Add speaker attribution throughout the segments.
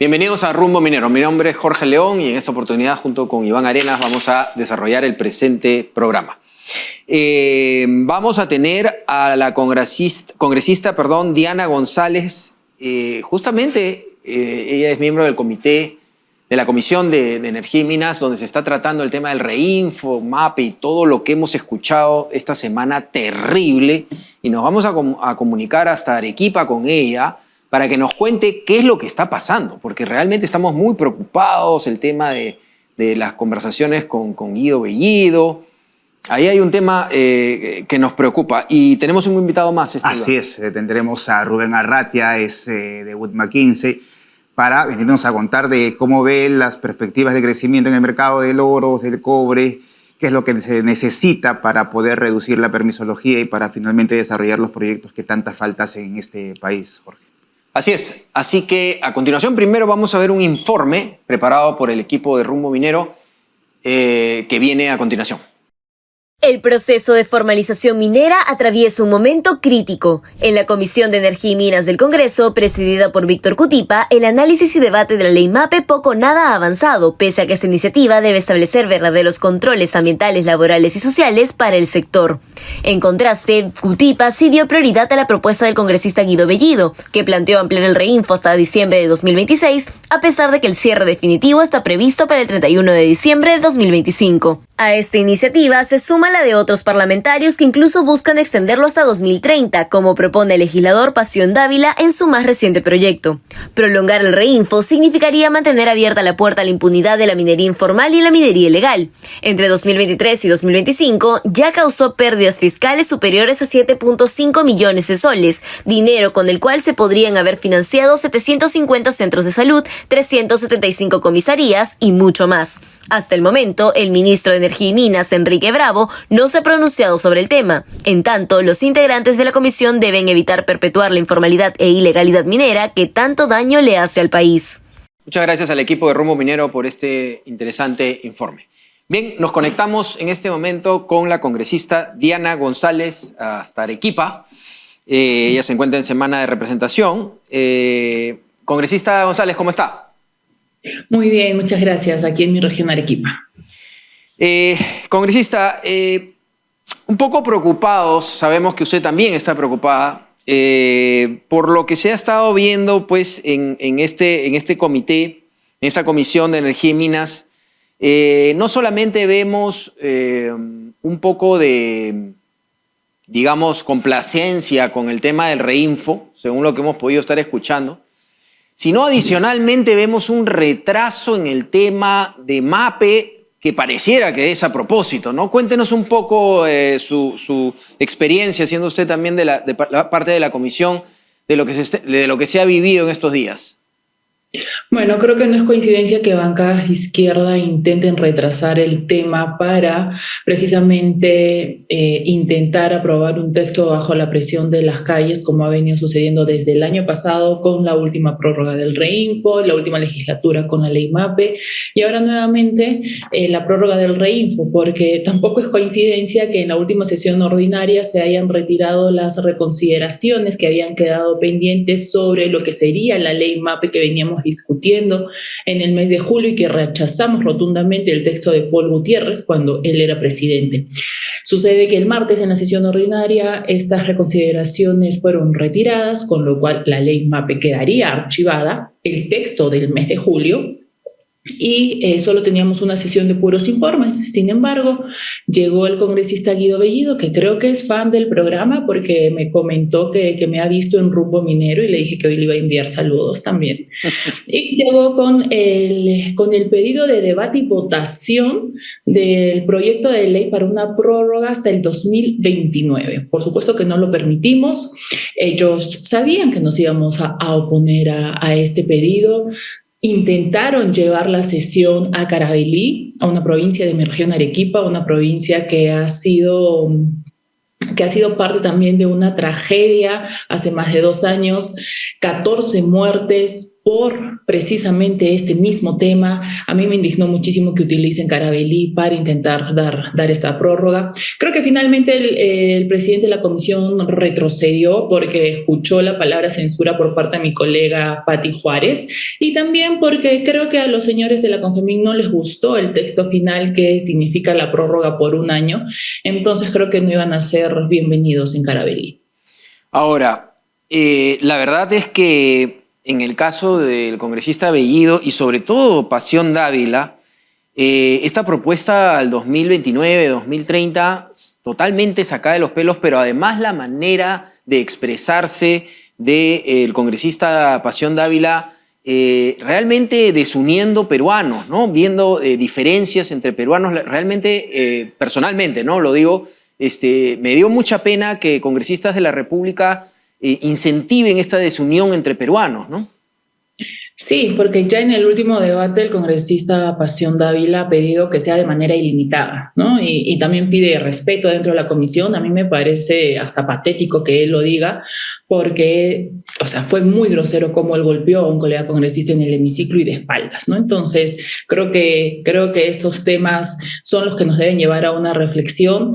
Speaker 1: Bienvenidos a Rumbo Minero. Mi nombre es Jorge León y en esta oportunidad, junto con Iván Arenas, vamos a desarrollar el presente programa. Vamos a tener a la congresista, Diana González. Justamente ella es miembro del comité de la Comisión de Energía y Minas, donde se está tratando el tema del Reinfo, MAPE y todo lo que hemos escuchado esta semana terrible. Y nos vamos a comunicar hasta Arequipa con ella para que nos cuente qué es lo que está pasando, porque realmente estamos muy preocupados, el tema de las conversaciones con Guido Bellido. Ahí hay un tema que nos preocupa y tenemos un invitado más.
Speaker 2: Así es, tendremos a Rubén Arratia, es de Wood Mackenzie, para venirnos a contar de cómo ve las perspectivas de crecimiento en el mercado del oro, del cobre, qué es lo que se necesita para poder reducir la permisología y para finalmente desarrollar los proyectos que tanta falta hacen en este país, Jorge.
Speaker 1: Así es. Así que a continuación primero vamos a ver un informe preparado por el equipo de Rumbo Minero que viene a continuación.
Speaker 3: El proceso de formalización minera atraviesa un momento crítico. En la Comisión de Energía y Minas del Congreso, presidida por Víctor Cutipa, el análisis y debate de la ley MAPE poco nada ha avanzado, pese a que esta iniciativa debe establecer verdaderos controles ambientales, laborales y sociales para el sector. En contraste, Cutipa sí dio prioridad a la propuesta del congresista Guido Bellido, que planteó ampliar el Reinfo hasta diciembre de 2026, a pesar de que el cierre definitivo está previsto para el 31 de diciembre de 2025. A esta iniciativa se suma la de otros parlamentarios que incluso buscan extenderlo hasta 2030, como propone el legislador Pasión Dávila en su más reciente proyecto. Prolongar el Reinfo significaría mantener abierta la puerta a la impunidad de la minería informal y la minería ilegal. Entre 2023 y 2025 ya causó pérdidas fiscales superiores a 7.5 millones de soles, dinero con el cual se podrían haber financiado 750 centros de salud, 375 comisarías y mucho más. Hasta el momento, el ministro de Energía y Minas, Enrique Bravo, no se ha pronunciado sobre el tema. En tanto, los integrantes de la comisión deben evitar perpetuar la informalidad e ilegalidad minera que tanto daño le hace al país.
Speaker 1: Muchas gracias al equipo de Rumbo Minero por este interesante informe. Bien, nos conectamos en este momento con la congresista Diana González hasta Arequipa. Ella se encuentra en semana de representación. Congresista González, ¿cómo está?
Speaker 4: Muy bien, muchas gracias. Aquí en mi región Arequipa.
Speaker 1: Congresista, un poco preocupados, sabemos que usted también está preocupada por lo que se ha estado viendo pues, en este comité, en esa Comisión de Energía y Minas. No solamente vemos un poco de, digamos, complacencia con el tema del Reinfo, según lo que hemos podido estar escuchando, sino adicionalmente vemos un retraso en el tema de MAPE que pareciera que es a propósito, ¿no? Cuéntenos un poco su experiencia, siendo usted también de la parte de la comisión, de lo que se ha vivido en estos días.
Speaker 4: Bueno, creo que no es coincidencia que bancadas de izquierda intenten retrasar el tema para precisamente intentar aprobar un texto bajo la presión de las calles, como ha venido sucediendo desde el año pasado con la última prórroga del Reinfo, la última legislatura con la ley MAPE y ahora nuevamente la prórroga del Reinfo, porque tampoco es coincidencia que en la última sesión ordinaria se hayan retirado las reconsideraciones que habían quedado pendientes sobre lo que sería la ley MAPE que veníamos discutiendo en el mes de julio y que rechazamos rotundamente el texto de Paul Gutiérrez cuando él era presidente. Sucede que el martes en la sesión ordinaria estas reconsideraciones fueron retiradas, con lo cual la ley MAPE quedaría archivada, el texto del mes de julio, y solo teníamos una sesión de puros informes. Sin embargo, llegó el congresista Guido Bellido, que creo que es fan del programa porque me comentó que me ha visto en Rumbo Minero y le dije que hoy le iba a enviar saludos también. Y llegó con el pedido de debate y votación del proyecto de ley para una prórroga hasta el 2029. Por supuesto que no lo permitimos. Ellos sabían que nos íbamos a oponer a este pedido. Intentaron llevar la sesión a Carabalí, a una provincia de mi región Arequipa, una provincia que ha sido parte también de una tragedia hace más de 2 años, 14 muertes, por precisamente este mismo tema. A mí me indignó muchísimo que utilicen Caravelí para intentar dar esta prórroga. Creo que finalmente el presidente de la comisión retrocedió porque escuchó la palabra censura por parte de mi colega Pati Juárez, y también porque creo que a los señores de la Confemín no les gustó el texto final que significa la prórroga por un año. Entonces creo que no iban a ser bienvenidos en Caravelí.
Speaker 1: Ahora, la verdad es que en el caso del congresista Bellido y sobre todo Pasión Dávila, esta propuesta al 2029, 2030, totalmente sacada de los pelos, pero además la manera de expresarse del congresista Pasión Dávila realmente desuniendo peruanos, ¿no? Viendo diferencias entre peruanos, realmente, personalmente, ¿no? Lo digo, me dio mucha pena que congresistas de la República incentiven esta desunión entre peruanos, ¿no?
Speaker 4: Sí, porque ya en el último debate el congresista Pasión Dávila ha pedido que sea de manera ilimitada, ¿no? Y también pide respeto dentro de la comisión. A mí me parece hasta patético que él lo diga, porque, o sea, fue muy grosero cómo él golpeó a un colega congresista en el hemiciclo y de espaldas, ¿no? Entonces, creo que estos temas son los que nos deben llevar a una reflexión.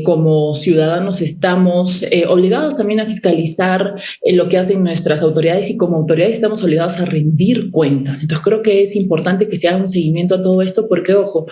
Speaker 4: Como ciudadanos estamos obligados también a fiscalizar lo que hacen nuestras autoridades, y como autoridades estamos obligados a rendir cuentas. Entonces creo que es importante que se haga un seguimiento a todo esto porque, ojo,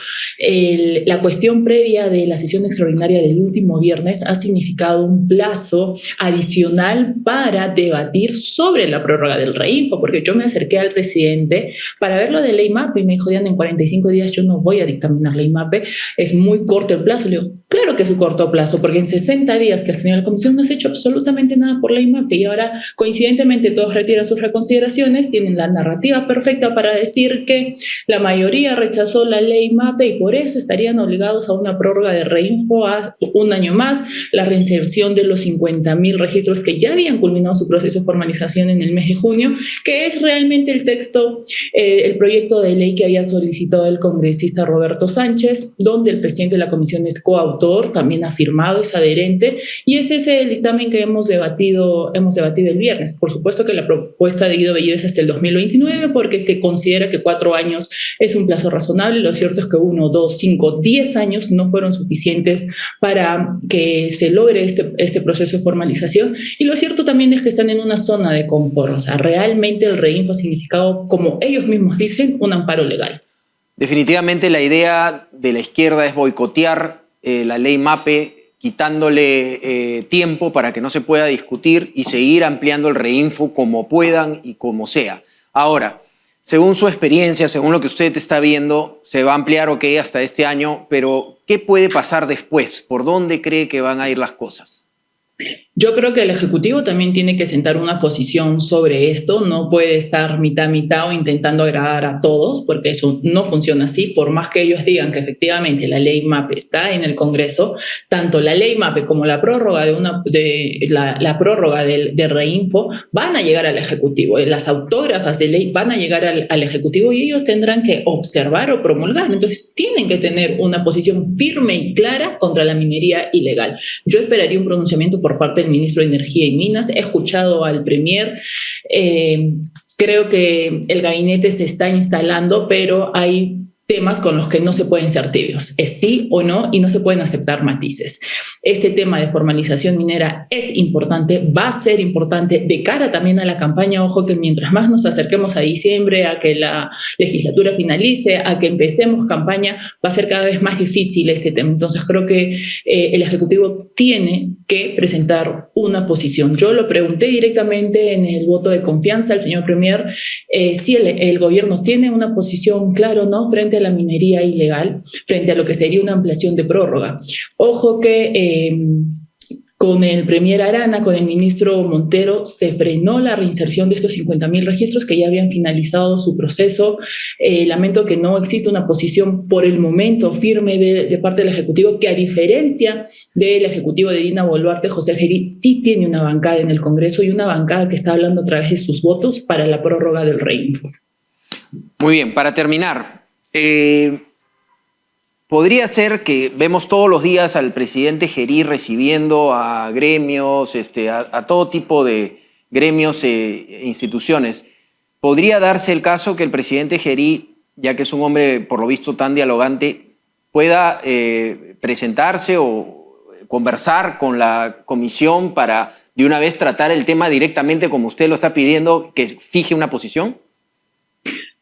Speaker 4: la cuestión previa de la sesión extraordinaria del último viernes ha significado un plazo adicional para debatir sobre la prórroga del Reinfo, porque yo me acerqué al presidente para ver lo de ley MAPE y me dijo: Diana, en 45 días yo no voy a dictaminar ley MAPE, es muy corto el plazo. Le digo: claro que es un corto plazo, porque en 60 días que has tenido la comisión no has hecho absolutamente nada por ley MAPE, y ahora coincidentemente todos retiran sus reconsideraciones, tienen la narrativa perfecta para decir que la mayoría rechazó la ley MAPE y por eso estarían obligados a una prórroga de Reinfo a un año más, la reinserción de los 50.000 registros que ya habían culminado su proceso de formalización en el mes de junio, que es realmente el texto, el proyecto de ley que había solicitado el congresista Roberto Sánchez, donde el presidente de la comisión es coautor, también ha firmado, es adherente, y ese es el dictamen que hemos debatido el viernes. Por supuesto que la propuesta de Guido Bellido es hasta el 2029, porque que considera que 4 años es un plazo razonable. Lo cierto es que 1, 2, 5, 10 años no fueron suficientes para que se logre este proceso de formalización, y lo cierto también es que están en una zona de confort. O sea, realmente el Reinfo ha significado, como ellos mismos dicen, un amparo legal.
Speaker 1: Definitivamente la idea de la izquierda es boicotear la ley MAPE, quitándole tiempo para que no se pueda discutir y seguir ampliando el Reinfo como puedan y como sea. Ahora, según su experiencia, según lo que usted está viendo, se va a ampliar, ok, hasta este año, pero ¿qué puede pasar después? ¿Por dónde cree que van a ir las cosas?
Speaker 4: Yo creo que el Ejecutivo también tiene que sentar una posición sobre esto. No puede estar mitad o intentando agradar a todos, porque eso no funciona así. Por más que ellos digan que efectivamente la ley MAPE está en el Congreso, tanto la ley MAPE como la prórroga la prórroga de Reinfo van a llegar al Ejecutivo. Las autógrafas de ley van a llegar al Ejecutivo y ellos tendrán que observar o promulgar. Entonces tienen que tener una posición firme y clara contra la minería ilegal. Yo esperaría un pronunciamiento por parte del ministro de Energía y Minas. He escuchado al premier. Creo que el gabinete se está instalando, pero hay temas con los que no se pueden ser tibios. Es sí o no, y no se pueden aceptar matices. Este tema de formalización minera es importante, va a ser importante de cara también a la campaña. Ojo que mientras más nos acerquemos a diciembre, a que la legislatura finalice, a que empecemos campaña, va a ser cada vez más difícil este tema. Entonces creo que el Ejecutivo tiene que presentar una posición. Yo lo pregunté directamente en el voto de confianza al señor premier, si el gobierno tiene una posición clara o no frente a la minería ilegal, frente a lo que sería una ampliación de prórroga. Ojo que con el premier Arana, con el ministro Montero, se frenó la reinserción de estos 50.000 registros que ya habían finalizado su proceso. Lamento que no exista una posición por el momento firme de parte del Ejecutivo, que a diferencia del Ejecutivo de Dina Boluarte, José Gerí sí tiene una bancada en el Congreso y una bancada que está hablando a través de sus votos para la prórroga del Reinfo.
Speaker 1: Muy bien, para terminar, podría ser que vemos todos los días al presidente Gerí recibiendo a gremios, a todo tipo de gremios e instituciones. ¿podría darse el caso que el presidente Gerí, ya que es un hombre por lo visto tan dialogante, pueda presentarse o conversar con la comisión para de una vez tratar el tema directamente como usted lo está pidiendo, que fije una posición?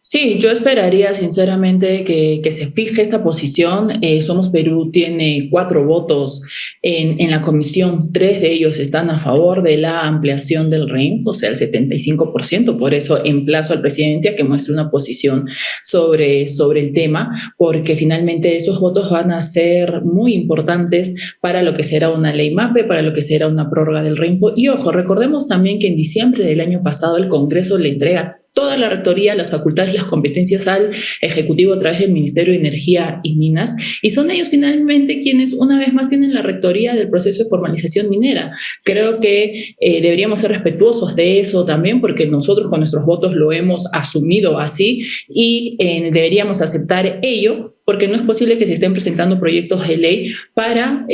Speaker 4: Sí, yo esperaría sinceramente que se fije esta posición. Somos Perú tiene 4 votos en la comisión, 3 de ellos están a favor de la ampliación del REINFO, o sea, el 75%. Por eso emplazo al presidente a que muestre una posición sobre el tema, porque finalmente esos votos van a ser muy importantes para lo que será una ley MAPE, para lo que será una prórroga del REINFO. Y ojo, recordemos también que en diciembre del año pasado el Congreso le entrega toda la rectoría, las facultades y las competencias al Ejecutivo a través del Ministerio de Energía y Minas, y son ellos finalmente quienes una vez más tienen la rectoría del proceso de formalización minera. Creo que deberíamos ser respetuosos de eso también, porque nosotros con nuestros votos lo hemos asumido así y deberíamos aceptar ello, porque no es posible que se estén presentando proyectos de ley para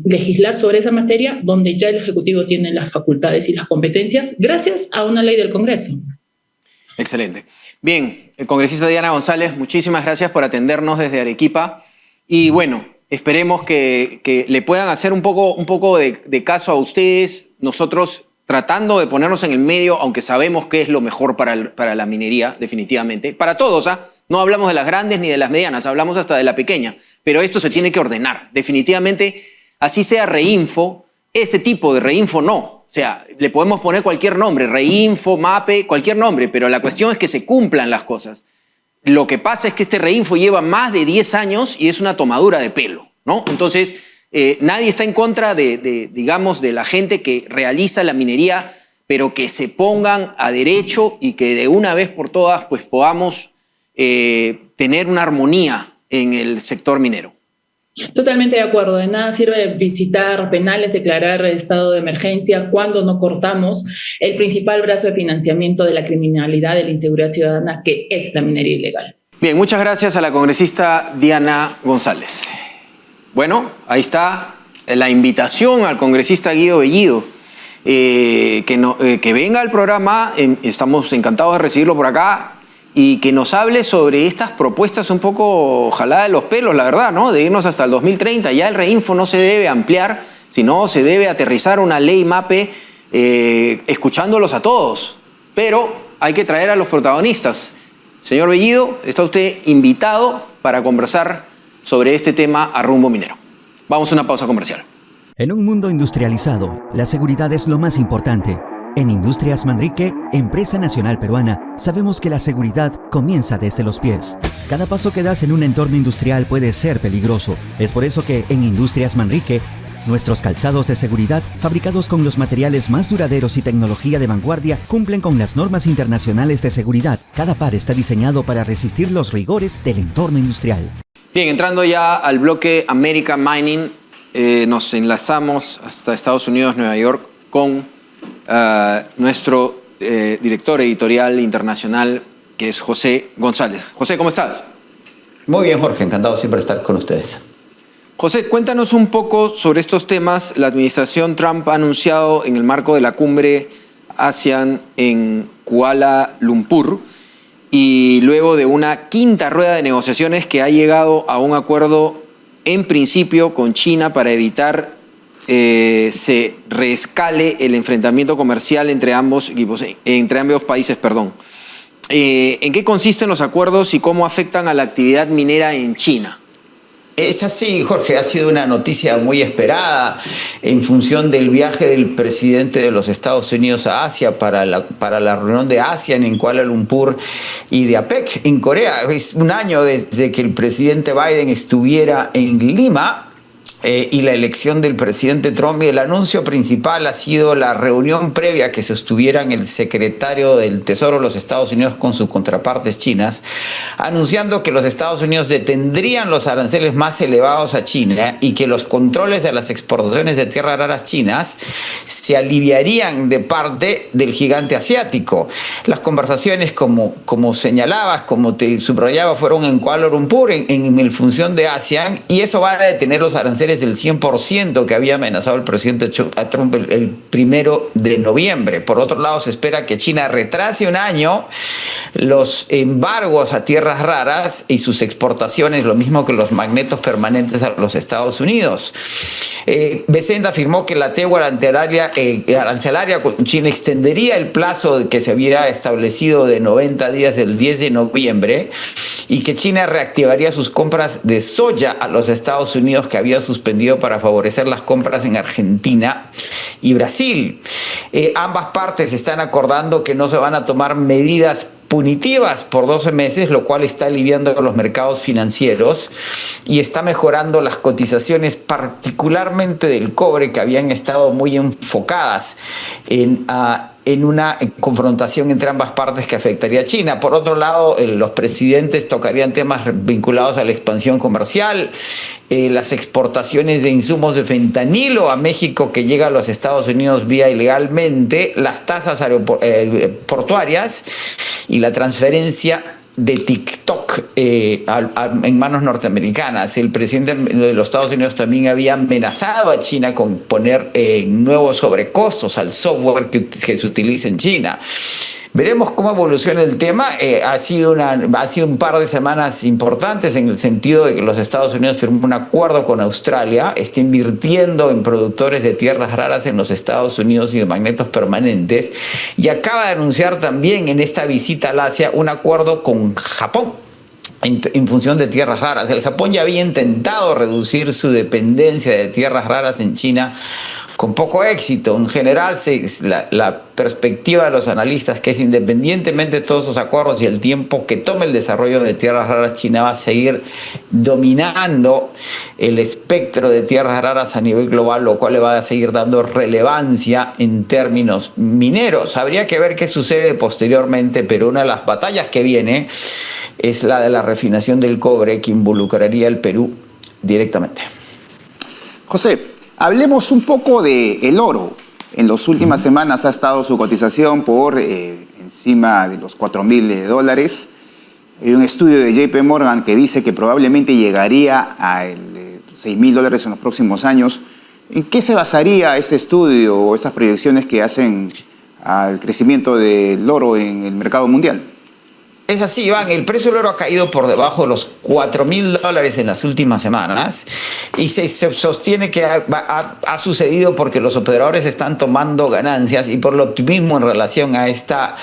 Speaker 4: legislar sobre esa materia donde ya el Ejecutivo tiene las facultades y las competencias gracias a una ley del Congreso.
Speaker 1: Excelente. Bien, congresista Diana González, muchísimas gracias por atendernos desde Arequipa. Y bueno, esperemos que le puedan hacer un poco de caso a ustedes, nosotros tratando de ponernos en el medio, aunque sabemos que es lo mejor para la minería, definitivamente. Para todos, ¿ah? No hablamos de las grandes ni de las medianas, hablamos hasta de la pequeña. Pero esto se tiene que ordenar. Definitivamente, así sea Reinfo, este tipo de Reinfo no. O sea, le podemos poner cualquier nombre, Reinfo, MAPE, cualquier nombre, pero la cuestión es que se cumplan las cosas. Lo que pasa es que este Reinfo lleva más de 10 años y es una tomadura de pelo, ¿no? Entonces, nadie está en contra digamos, de la gente que realiza la minería, pero que se pongan a derecho y que de una vez por todas pues, podamos tener una armonía en el sector minero.
Speaker 4: Totalmente de acuerdo. De nada sirve visitar penales, declarar estado de emergencia cuando no cortamos el principal brazo de financiamiento de la criminalidad, de la inseguridad ciudadana, que es la minería ilegal.
Speaker 1: Bien, muchas gracias a la congresista Diana González. Bueno, ahí está la invitación al congresista Guido Bellido que venga al programa. Estamos encantados de recibirlo por acá. Y que nos hable sobre estas propuestas un poco jaladas de los pelos, la verdad, ¿no? De irnos hasta el 2030. Ya el Reinfo no se debe ampliar, sino se debe aterrizar una ley MAPE escuchándolos a todos. Pero hay que traer a los protagonistas. Señor Bellido, está usted invitado para conversar sobre este tema a Rumbo Minero. Vamos a una pausa comercial.
Speaker 5: En un mundo industrializado, la seguridad es lo más importante. En Industrias Manrique, empresa nacional peruana, sabemos que la seguridad comienza desde los pies. Cada paso que das en un entorno industrial puede ser peligroso. Es por eso que en Industrias Manrique, nuestros calzados de seguridad, fabricados con los materiales más duraderos y tecnología de vanguardia, cumplen con las normas internacionales de seguridad. Cada par está diseñado para resistir los rigores del entorno industrial.
Speaker 1: Bien, entrando ya al bloque American Mining, nos enlazamos hasta Estados Unidos, Nueva York, con nuestro director editorial internacional, que es José González. José, ¿cómo estás?
Speaker 6: Muy bien, Jorge, encantado siempre de estar con ustedes.
Speaker 1: José, cuéntanos un poco sobre estos temas. La administración Trump ha anunciado en el marco de la cumbre ASEAN en Kuala Lumpur y luego de una quinta rueda de negociaciones que ha llegado a un acuerdo en principio con China para evitar se reescale el enfrentamiento comercial entre ambos países. ¿En qué consisten los acuerdos y cómo afectan a la actividad minera en China?
Speaker 6: Es así, Jorge, ha sido una noticia muy esperada en función del viaje del presidente de los Estados Unidos a Asia para la reunión de ASEAN en Kuala Lumpur y de APEC en Corea. Es un año desde que el presidente Biden estuviera en Lima y la elección del presidente Trump, y el anuncio principal ha sido la reunión previa que sostuvieran el secretario del Tesoro de los Estados Unidos con sus contrapartes chinas, anunciando que los Estados Unidos detendrían los aranceles más elevados a China y que los controles de las exportaciones de tierras raras chinas se aliviarían de parte del gigante asiático. Las conversaciones, como señalabas, como te subrayaba, fueron en Kuala Lumpur, en función de ASEAN, y eso va a detener los aranceles niveles del 100% que había amenazado el presidente Trump el 1 de noviembre. Por otro lado, se espera que China retrase un año los embargos a tierras raras y sus exportaciones, lo mismo que los magnetos permanentes a los Estados Unidos. Becenta afirmó que la tregua arancelaria con China extendería el plazo que se había establecido de 90 días del 10 de noviembre y que China reactivaría sus compras de soya a los Estados Unidos, que había suspendido para favorecer las compras en Argentina y Brasil. Ambas partes están acordando que no se van a tomar medidas punitivas por 12 meses, lo cual está aliviando los mercados financieros y está mejorando las cotizaciones, particularmente del cobre, que habían estado muy enfocadas en una confrontación entre ambas partes que afectaría a China. Por otro lado, los presidentes tocarían temas vinculados a la expansión comercial, las exportaciones de insumos de fentanilo a México que llega a los Estados Unidos vía ilegalmente, las tasas portuarias y la transferencia de TikTok en manos norteamericanas. El presidente de los Estados Unidos también había amenazado a China con poner nuevos sobrecostos al software que se utiliza en China. Veremos cómo evoluciona el tema. Ha sido un par de semanas importantes en el sentido de que los Estados Unidos firmó un acuerdo con Australia, está invirtiendo en productores de tierras raras en los Estados Unidos y de magnetos permanentes, y acaba de anunciar también en esta visita al Asia un acuerdo con Japón en función de tierras raras. El Japón ya había intentado reducir su dependencia de tierras raras en China con poco éxito. En general, la perspectiva de los analistas que es, independientemente de todos esos acuerdos y el tiempo que tome el desarrollo de tierras raras, China va a seguir dominando el espectro de tierras raras a nivel global, lo cual le va a seguir dando relevancia en términos mineros. Habría que ver qué sucede posteriormente, pero una de las batallas que viene es la de la refinación del cobre, que involucraría al Perú directamente.
Speaker 2: José, hablemos un poco del oro. En las últimas semanas ha estado su cotización por encima de los $4.000. Hay un estudio de JP Morgan que dice que probablemente llegaría a $6.000 en los próximos años. ¿En qué se basaría este estudio o estas proyecciones que hacen al crecimiento del oro en el mercado mundial?
Speaker 6: Es así, Iván, el precio del oro ha caído por debajo de los $4.000 en las últimas semanas y se sostiene que ha sucedido porque los operadores están tomando ganancias y por lo optimismo en relación a esta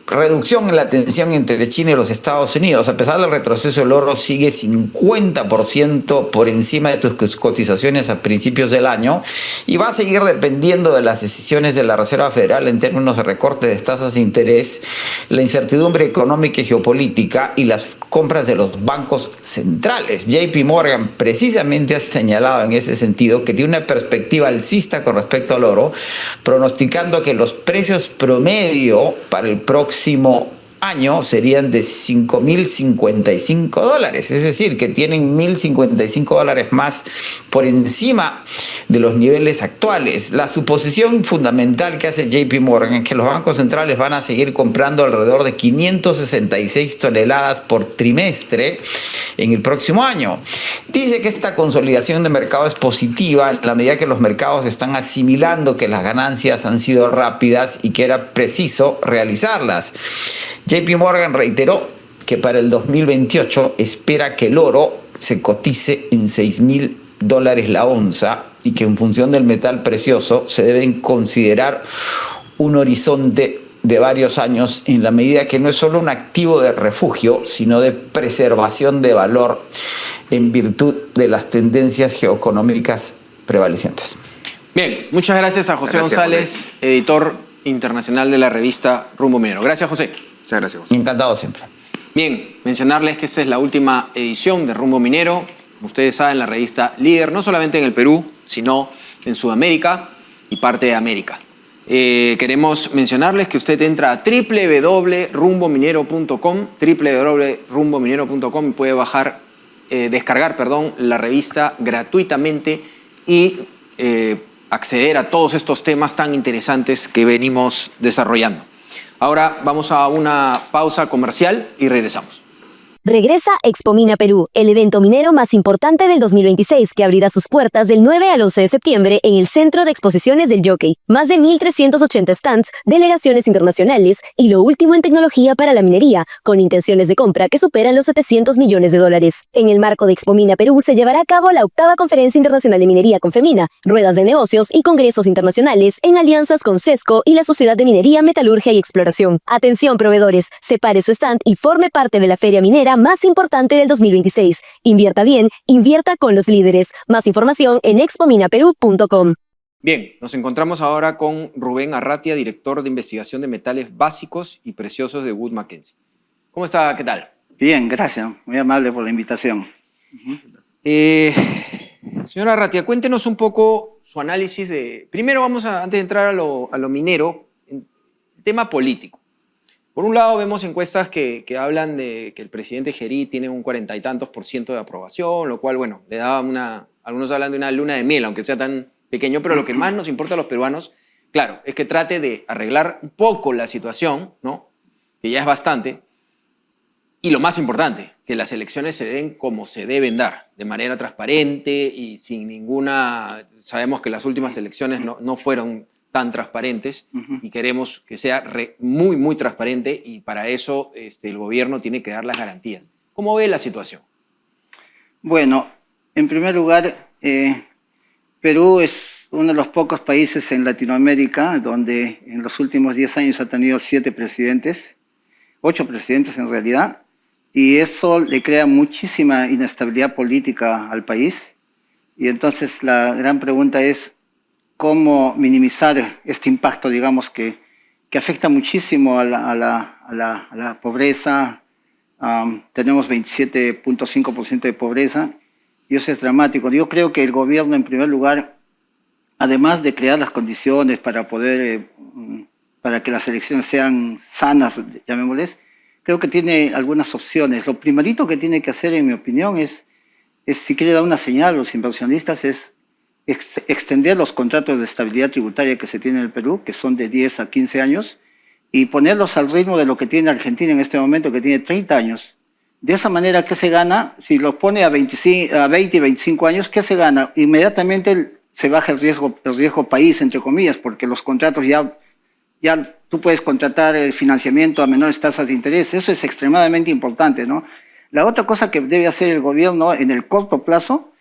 Speaker 6: reducción en la tensión entre China y los Estados Unidos. A pesar del retroceso, el oro sigue 50% por encima de tus cotizaciones a principios del año y va a seguir dependiendo de las decisiones de la Reserva Federal en términos de recorte de tasas de interés, la incertidumbre económica y geopolítica y las compras de los bancos centrales. JP Morgan precisamente ha señalado en ese sentido que tiene una perspectiva alcista con respecto al oro, pronosticando que los precios promedio para el próximo año serían de $5.055, es decir, que tienen $1.055 más por encima de los niveles actuales. La suposición fundamental que hace JP Morgan es que los bancos centrales van a seguir comprando alrededor de 566 toneladas por trimestre en el próximo año. Dice que esta consolidación de mercado es positiva en la medida que los mercados están asimilando que las ganancias han sido rápidas y que era preciso realizarlas. JP Morgan reiteró que para el 2028 espera que el oro se cotice en $6.000 la onza y que en función del metal precioso se deben considerar un horizonte de varios años en la medida que no es solo un activo de refugio, sino de preservación de valor en virtud de las tendencias geoeconómicas prevalecientes.
Speaker 1: Bien, muchas gracias a José González, editor internacional de la revista Rumbo Minero. Gracias, José.
Speaker 2: Muchas gracias, José.
Speaker 6: Encantado siempre.
Speaker 1: Bien, mencionarles que esta es la última edición de Rumbo Minero. Ustedes saben, la revista líder no solamente en el Perú, sino en Sudamérica y parte de América. Queremos mencionarles que usted entra a www.rumbominero.com y puede descargar la revista gratuitamente y acceder a todos estos temas tan interesantes que venimos desarrollando. Ahora vamos a una pausa comercial y regresamos.
Speaker 3: Regresa Expomina Perú, el evento minero más importante del 2026 que abrirá sus puertas del 9 al 11 de septiembre en el Centro de Exposiciones del Jockey. Más de 1.380 stands, delegaciones internacionales y lo último en tecnología para la minería, con intenciones de compra que superan los $700 millones. En el marco de Expomina Perú se llevará a cabo la 8ª Conferencia Internacional de Minería Confemina, ruedas de negocios y congresos internacionales en alianzas con CESCO y la Sociedad de Minería, Metalurgia y Exploración. Atención proveedores, separe su stand y forme parte de la feria minera más importante del 2026. Invierta bien, invierta con los líderes. Más información en expominaperú.com.
Speaker 1: Bien, nos encontramos ahora con Rubén Arratia, director de investigación de metales básicos y preciosos de Wood Mackenzie. ¿Cómo está? ¿Qué tal?
Speaker 7: Bien, gracias. Muy amable por la invitación.
Speaker 1: Señora Arratia, cuéntenos un poco su análisis de... Primero vamos a, antes de entrar a lo minero, el tema político. Por un lado vemos encuestas que hablan de que el presidente Gerí tiene un 40 y tantos % de aprobación, lo cual, bueno, le da algunos hablan de una luna de miel, aunque sea tan pequeño, pero lo que más nos importa a los peruanos, claro, es que trate de arreglar un poco la situación, ¿no? Que ya es bastante. Y lo más importante, que las elecciones se den como se deben dar, de manera transparente y sin ninguna... Sabemos que las últimas elecciones no fueron tan transparentes y queremos que sea muy, muy transparente y para eso el gobierno tiene que dar las garantías. ¿Cómo ve la situación?
Speaker 7: Bueno, en primer lugar, Perú es uno de los pocos países en Latinoamérica donde en los últimos 10 años ha tenido 7 presidentes, 8 presidentes en realidad, y eso le crea muchísima inestabilidad política al país. Y entonces la gran pregunta es cómo minimizar este impacto, digamos, que afecta muchísimo a la pobreza. Tenemos 27.5% de pobreza y eso es dramático. Yo creo que el gobierno, en primer lugar, además de crear las condiciones para poder, para que las elecciones sean sanas, llamémosles, creo que tiene algunas opciones. Lo primerito que tiene que hacer, en mi opinión, es si quiere dar una señal a los inversionistas, es extender los contratos de estabilidad tributaria que se tienen en el Perú, que son de 10 a 15 años, y ponerlos al ritmo de lo que tiene Argentina en este momento, que tiene 30 años. De esa manera, ¿qué se gana? Si los pone a 20 y 25 años, ¿qué se gana? Inmediatamente se baja el riesgo país, entre comillas, porque los contratos ya tú puedes contratar el financiamiento a menores tasas de interés. Eso es extremadamente importante, ¿no? La otra cosa que debe hacer el gobierno en el corto plazo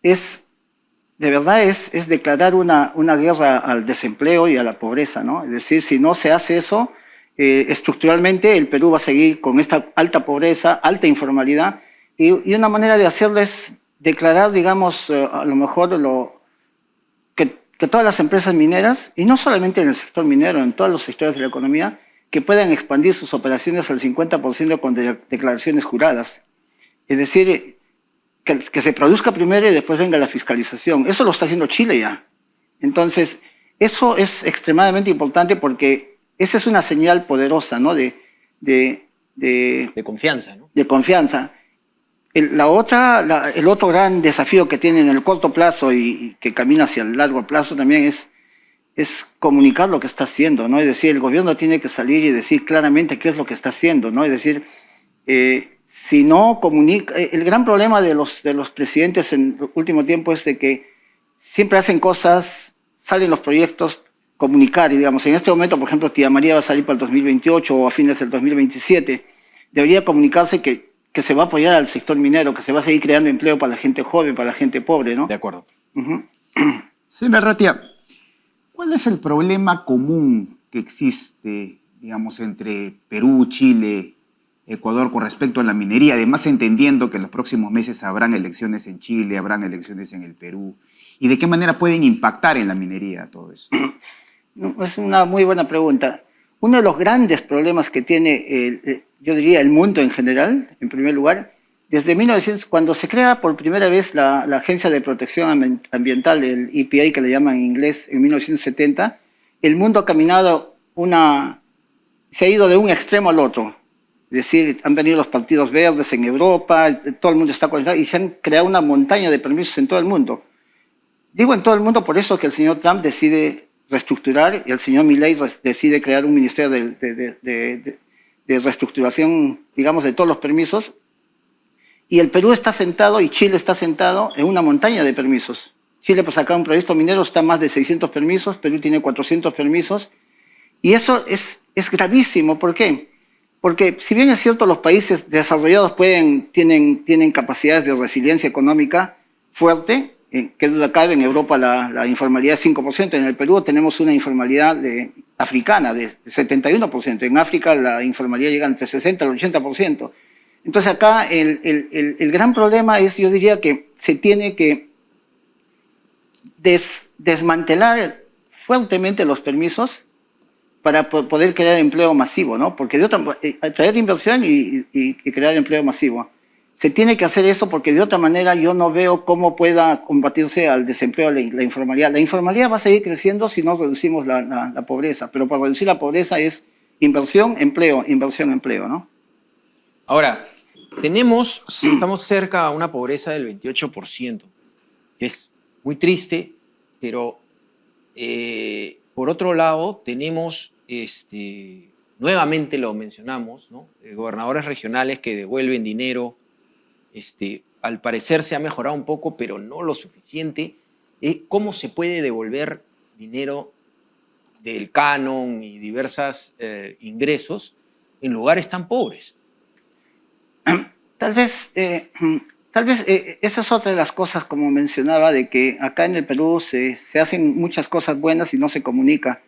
Speaker 7: de verdad es declarar una guerra al desempleo y a la pobreza, ¿no? Es decir, si no se hace eso, estructuralmente el Perú va a seguir con esta alta pobreza, alta informalidad, y una manera de hacerlo es declarar, digamos, a lo mejor que todas las empresas mineras, y no solamente en el sector minero, en todos los sectores de la economía, que puedan expandir sus operaciones al 50% con declaraciones juradas. Es decir, que se produzca primero y después venga la fiscalización. Eso lo está haciendo Chile ya. Entonces, eso es extremadamente importante porque esa es una señal poderosa, ¿no? De
Speaker 1: confianza, ¿no?
Speaker 7: De confianza. El otro gran desafío que tiene en el corto plazo y que camina hacia el largo plazo también es comunicar lo que está haciendo, ¿no? Es decir, el gobierno tiene que salir y decir claramente qué es lo que está haciendo, ¿no? Es decir, si no comunica... El gran problema de los presidentes en el último tiempo es de que siempre hacen cosas, salen los proyectos, comunicar, y digamos, en este momento, por ejemplo, Tía María va a salir para el 2028 o a fines del 2027, debería comunicarse que se va a apoyar al sector minero, que se va a seguir creando empleo para la gente joven, para la gente pobre, ¿no?
Speaker 1: De acuerdo.
Speaker 2: Señora Arratia, ¿cuál es el problema común que existe, digamos, entre Perú, Chile, Ecuador con respecto a la minería? Además, entendiendo que en los próximos meses habrán elecciones en Chile, habrán elecciones en el Perú. ¿Y de qué manera pueden impactar en la minería todo eso?
Speaker 7: Es una muy buena pregunta. Uno de los grandes problemas que tiene, yo diría, el mundo en general, en primer lugar, desde 1900, cuando se crea por primera vez la Agencia de Protección Ambiental, el EPA, que le llaman en inglés, en 1970, el mundo ha caminado se ha ido de un extremo al otro. Es decir, han venido los partidos verdes en Europa, todo el mundo está conectado y se han creado una montaña de permisos en todo el mundo. Digo en todo el mundo por eso que el señor Trump decide reestructurar y el señor Milei decide crear un ministerio de reestructuración, digamos, de todos los permisos, Y el Perú está sentado y Chile está sentado en una montaña de permisos. Chile para sacar un proyecto minero está más de 600 permisos, Perú tiene 400 permisos. Y eso es gravísimo. ¿Por qué? Porque si bien es cierto los países desarrollados tienen capacidades de resiliencia económica fuerte, que duda cabe, en Europa la informalidad es 5%, en el Perú tenemos una informalidad africana de 71%, en África la informalidad llega entre 60 al 80%. Entonces acá el gran problema es, yo diría que se tiene que desmantelar fuertemente los permisos para poder crear empleo masivo, ¿no? Porque atraer inversión y crear empleo masivo. Se tiene que hacer eso porque de otra manera yo no veo cómo pueda combatirse al desempleo, la informalidad. La informalidad va a seguir creciendo si no reducimos la pobreza, pero para reducir la pobreza es inversión, empleo, ¿no?
Speaker 1: Ahora, estamos cerca a una pobreza del 28%, que es muy triste, pero por otro lado tenemos, nuevamente lo mencionamos, ¿no? Gobernadores regionales que devuelven dinero. Al parecer se ha mejorado un poco, pero no lo suficiente. ¿Cómo se puede devolver dinero del canon y diversos ingresos en lugares tan pobres?
Speaker 7: Tal vez esa es otra de las cosas, como mencionaba, de que acá en el Perú se hacen muchas cosas buenas y no se comunica.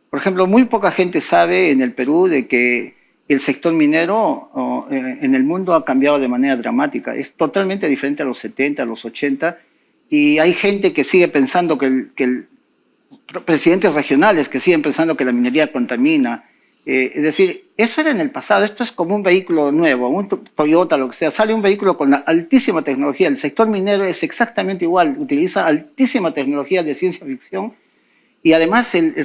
Speaker 7: Por ejemplo, muy poca gente sabe en el Perú de que el sector minero en el mundo ha cambiado de manera dramática. Es totalmente diferente a los 70, a los 80, y hay gente que sigue pensando presidentes regionales que siguen pensando que la minería contamina. Es decir, eso era en el pasado. Esto es como un vehículo nuevo, un Toyota, lo que sea. Sale un vehículo con altísima tecnología. El sector minero es exactamente igual. Utiliza altísima tecnología de ciencia ficción y además el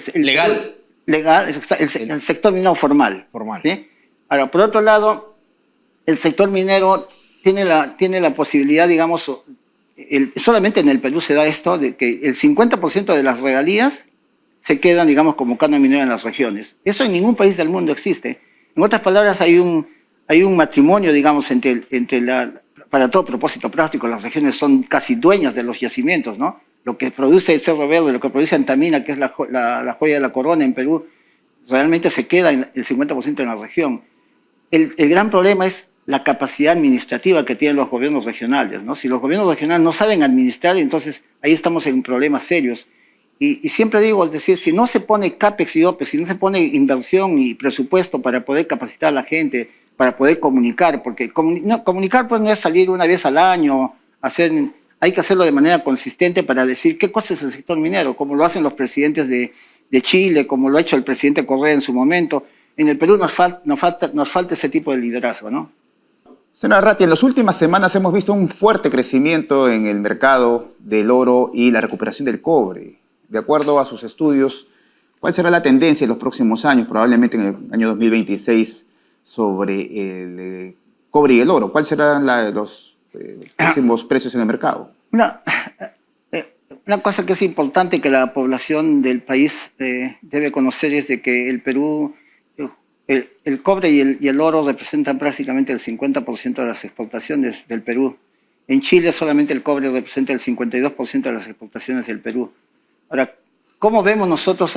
Speaker 7: sector minero formal. ¿Sí? Ahora, por otro lado, el sector minero tiene la posibilidad, digamos, solamente en el Perú se da esto, de que el 50% de las regalías se quedan, digamos, como canon minero en las regiones. Eso en ningún país del mundo existe. En otras palabras, hay un matrimonio, digamos, para todo propósito práctico, las regiones son casi dueñas de los yacimientos, ¿no? Lo que produce Cerro Verde, lo que produce Antamina, que es la joya de la corona en Perú, realmente se queda el 50% en la región. El gran problema es la capacidad administrativa que tienen los gobiernos regionales, ¿no? Si los gobiernos regionales no saben administrar, entonces ahí estamos en problemas serios. Y siempre digo, es decir, si no se pone CAPEX y OPEX, si no se pone inversión y presupuesto para poder capacitar a la gente, para poder comunicar, porque comunicar pues no es salir una vez al año, hay que hacerlo de manera consistente para decir qué cosa es el sector minero, como lo hacen los presidentes de Chile, como lo ha hecho el presidente Correa en su momento. En el Perú nos falta ese tipo de liderazgo, ¿no?
Speaker 2: Senador Arratia, en las últimas semanas hemos visto un fuerte crecimiento en el mercado del oro y la recuperación del cobre. De acuerdo a sus estudios, ¿cuál será la tendencia en los próximos años, probablemente en el año 2026, sobre el cobre y el oro? ¿Cuáles serán los próximos precios en el mercado?
Speaker 7: Una cosa que es importante que la población del país debe conocer es de que el Perú, el cobre y el oro representan prácticamente el 50% de las exportaciones del Perú. En Chile solamente el cobre representa el 52% de las exportaciones del Perú. Ahora, ¿cómo vemos nosotros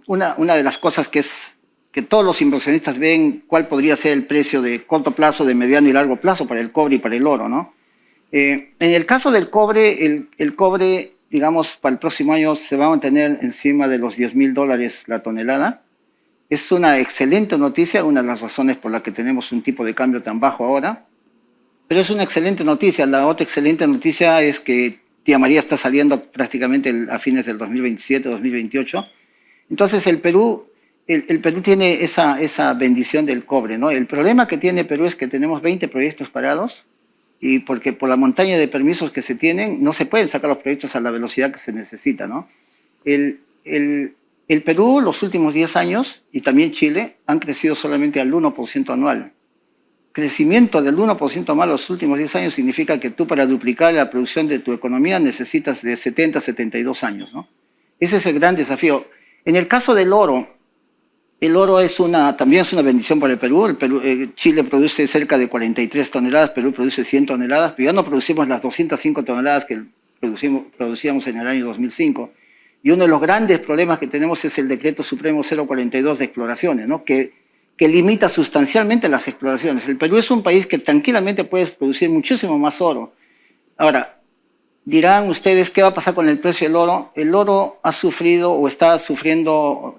Speaker 7: una de las cosas que todos los inversionistas ven cuál podría ser el precio de corto plazo, de mediano y largo plazo para el cobre y para el oro, ¿no? En el caso del cobre, el cobre, digamos, para el próximo año se va a mantener encima de los $10.000 la tonelada. Es una excelente noticia, una de las razones por las que tenemos un tipo de cambio tan bajo ahora, pero es una excelente noticia. La otra excelente noticia es que Tía María está saliendo prácticamente a fines del 2027, 2028. Entonces el Perú tiene esa bendición del cobre, ¿no? El problema que tiene Perú es que tenemos 20 proyectos parados y porque por la montaña de permisos que se tienen no se pueden sacar los proyectos a la velocidad que se necesita, ¿no? El Perú los últimos 10 años y también Chile han crecido solamente al 1% anual. Crecimiento del 1% anual los últimos 10 años significa que tú para duplicar la producción de tu economía necesitas de 70 a 72 años, ¿no? Ese es el gran desafío. En el caso del oro, el oro también es una bendición para el Perú. Chile produce cerca de 43 toneladas, Perú produce 100 toneladas, pero ya no producimos las 205 toneladas que producíamos en el año 2005. Y uno de los grandes problemas que tenemos es el Decreto Supremo 042 de exploraciones, ¿no? que limita sustancialmente las exploraciones. El Perú es un país que tranquilamente puede producir muchísimo más oro. Ahora, dirán ustedes, ¿qué va a pasar con el precio del oro? El oro ha sufrido o está sufriendo,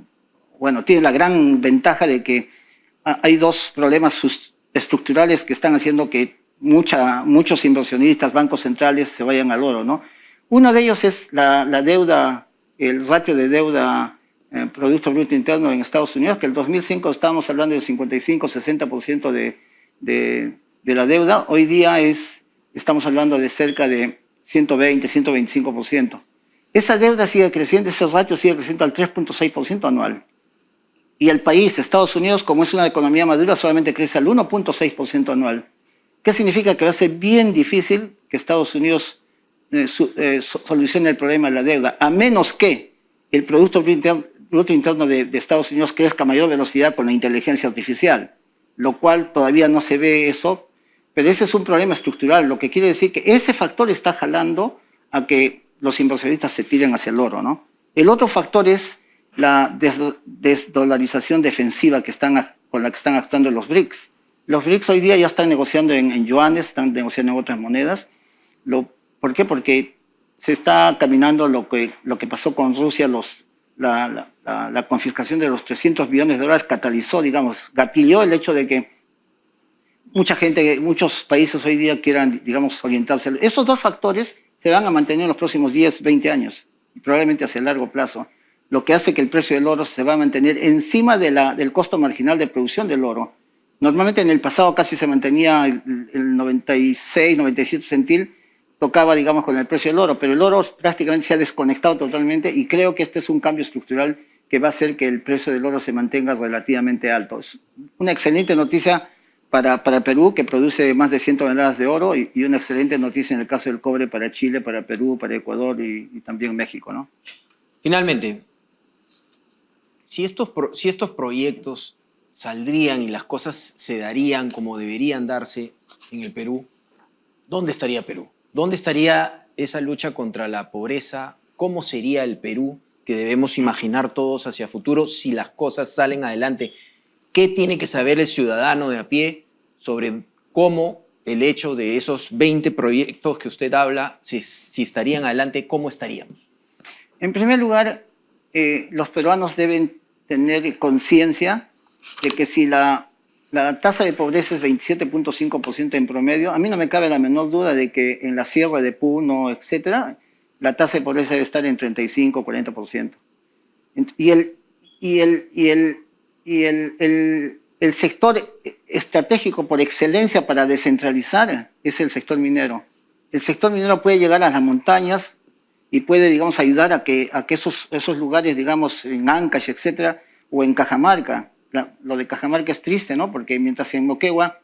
Speaker 7: bueno, tiene la gran ventaja de que hay dos problemas estructurales que están haciendo que muchos inversionistas, bancos centrales se vayan al oro, ¿no? Uno de ellos es la deuda, el ratio de deuda Producto Bruto Interno en Estados Unidos, que en el 2005 estábamos hablando del 55-60% de la deuda. Hoy día estamos hablando de cerca de 120-125%. Esa deuda sigue creciendo, ese ratio sigue creciendo al 3.6% anual. Y el país, Estados Unidos, como es una economía madura, solamente crece al 1.6% anual. ¿Qué significa? Que va a ser bien difícil que Estados Unidos solucione el problema de la deuda, a menos que el Producto Bruto Interno de Estados Unidos crezca a mayor velocidad con la inteligencia artificial, lo cual todavía no se ve eso, pero ese es un problema estructural, lo que quiere decir que ese factor está jalando a que los inversionistas se tiren hacia el oro, ¿no? El otro factor es la desdolarización defensiva con la que están actuando los BRICS. Los BRICS hoy día ya están negociando en yuanes, están negociando en otras monedas. ¿Por qué? Porque se está caminando lo que pasó con Rusia, la confiscación de los $300 billones catalizó, digamos, gatilló el hecho de que muchos países hoy día quieran, digamos, orientarse. Esos dos factores se van a mantener en los próximos 10, 20 años, y probablemente hacia el largo plazo, lo que hace que el precio del oro se va a mantener encima del costo marginal de producción del oro. Normalmente en el pasado casi se mantenía el 96, 97 centil, tocaba, digamos, con el precio del oro, pero el oro prácticamente se ha desconectado totalmente y creo que este es un cambio estructural que va a hacer que el precio del oro se mantenga relativamente alto. Es una excelente noticia para Perú, que produce más de 100 toneladas de oro, y una excelente noticia en el caso del cobre para Chile, para Perú, para Ecuador y también México, ¿no?
Speaker 1: Finalmente, si estos proyectos saldrían y las cosas se darían como deberían darse en el Perú, ¿dónde estaría Perú? ¿Dónde estaría esa lucha contra la pobreza? ¿Cómo sería el Perú que debemos imaginar todos hacia futuro si las cosas salen adelante? ¿Qué tiene que saber el ciudadano de a pie sobre cómo el hecho de esos 20 proyectos que usted habla, si estarían adelante, cómo estaríamos?
Speaker 7: En primer lugar, los peruanos deben tener conciencia de que si la tasa de pobreza es 27.5% en promedio, a mí no me cabe la menor duda de que en la sierra de Puno, etcétera, la tasa de pobreza debe estar en 35 o 40%. El sector estratégico por excelencia para descentralizar es el sector minero. El sector minero puede llegar a las montañas y puede, digamos, ayudar a que esos lugares, digamos, en Ancash, etcétera, o en Cajamarca. Lo de Cajamarca es triste, ¿no? Porque mientras en Moquegua,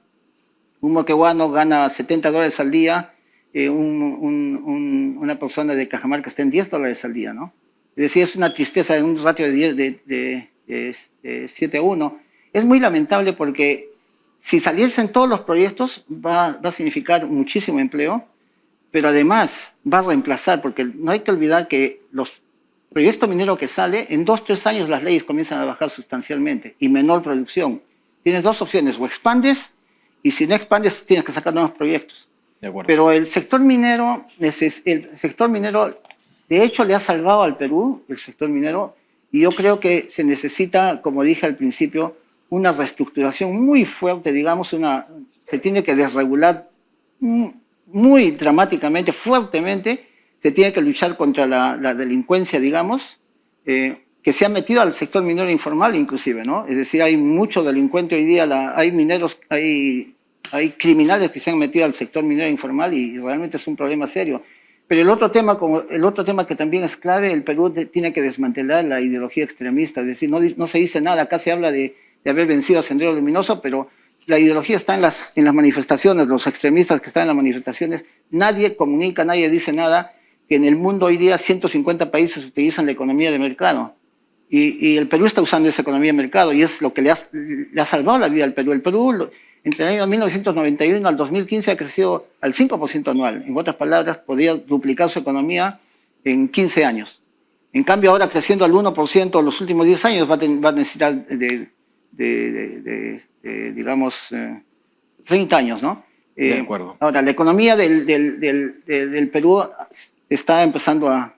Speaker 7: un moqueguano gana $70 al día, una persona de Cajamarca está en $10 al día, ¿no? Es decir, es una tristeza de un ratio de 7-1. Es muy lamentable porque si saliesen todos los proyectos va a significar muchísimo empleo, pero además va a reemplazar, porque no hay que olvidar que los proyectos mineros que sale, en 2-3 años las leyes comienzan a bajar sustancialmente y menor producción. Tienes dos opciones, o expandes, y si no expandes tienes que sacar nuevos proyectos.
Speaker 1: De acuerdo.
Speaker 7: Pero el sector minero, de hecho le ha salvado al Perú, el sector minero, y yo creo que se necesita, como dije al principio, una reestructuración muy fuerte, digamos, se tiene que desregular muy dramáticamente, fuertemente, se tiene que luchar contra la delincuencia, digamos, que se ha metido al sector minero informal inclusive, ¿no? Es decir, hay mucho delincuente hoy día, hay mineros, hay criminales que se han metido al sector minero informal y realmente es un problema serio. Pero el otro tema que también es clave, el Perú tiene que desmantelar la ideología extremista, es decir, no se dice nada, acá se habla de haber vencido a Sendero Luminoso, pero la ideología está en las manifestaciones, los extremistas que están en las manifestaciones, nadie comunica, nadie dice nada, que en el mundo hoy día 150 países utilizan la economía de mercado. Y el Perú está usando esa economía de mercado y es lo que le ha salvado la vida al Perú. El Perú, entre el año 1991 al 2015, ha crecido al 5% anual. En otras palabras, podría duplicar su economía en 15 años. En cambio, ahora creciendo al 1% en los últimos 10 años, va a necesitar digamos, 30 años, ¿no?
Speaker 1: De acuerdo.
Speaker 7: Ahora, la economía del Perú está empezando a